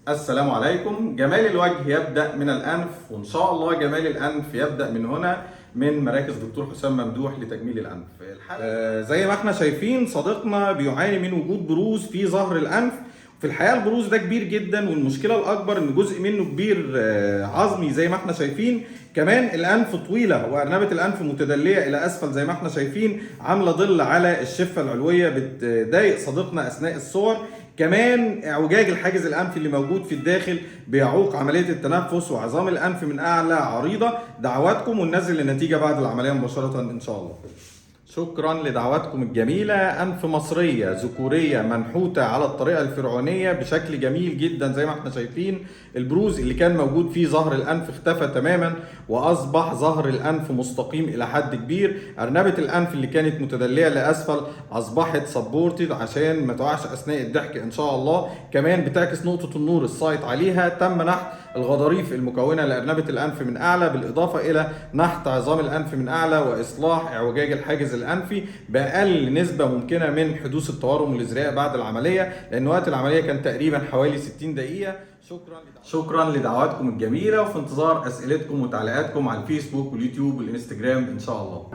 السلام عليكم. جمال الوجه يبدأ من الأنف، وإن شاء الله جمال الأنف يبدأ من هنا، من مراكز دكتور حسام ممدوح لتجميل الأنف. زي ما احنا شايفين صديقنا بيعاني من وجود بروز في ظهر الأنف. في الحقيقة البروز ده كبير جدا، والمشكلة الأكبر إن جزء منه كبير عظمي زي ما احنا شايفين. كمان الأنف طويلة وأرنبة الأنف متدلية إلى أسفل زي ما احنا شايفين، عاملة ظل على الشفة العلوية بتضايق صديقنا أثناء الصور. كمان اعوجاج الحاجز الانفي اللي موجود في الداخل بيعوق عمليه التنفس، وعظام الانف من اعلى عريضه. دعواتكم وننزل النتيجه بعد العمليه مباشره ان شاء الله. شكرا لدعواتكم الجميلة. أنف مصرية ذكورية منحوتة على الطريقة الفرعونية بشكل جميل جدا زي ما احنا شايفين. البروز اللي كان موجود فيه ظهر الأنف اختفى تماما، وأصبح ظهر الأنف مستقيم إلى حد كبير. أرنبة الأنف اللي كانت متدلية لأسفل أصبحت سبورتد عشان ما تقعش أثناء الضحك إن شاء الله. كمان بتعكس نقطة النور السايط عليها. تم نحت الغضاريف المكونة لأرنبة الأنف من أعلى، بالإضافة إلى نحت عظام الأنف من أعلى، وإصلاح اعوجاج الحاجز الأنفي بأقل نسبة ممكنة من حدوث التورم الإزرائي بعد العملية، لأن وقت العملية كان تقريبا حوالي 60 دقيقة. شكرا لدعواتكم الجميلة، وفي انتظار أسئلتكم وتعليقاتكم على الفيسبوك واليوتيوب والإنستجرام إن شاء الله.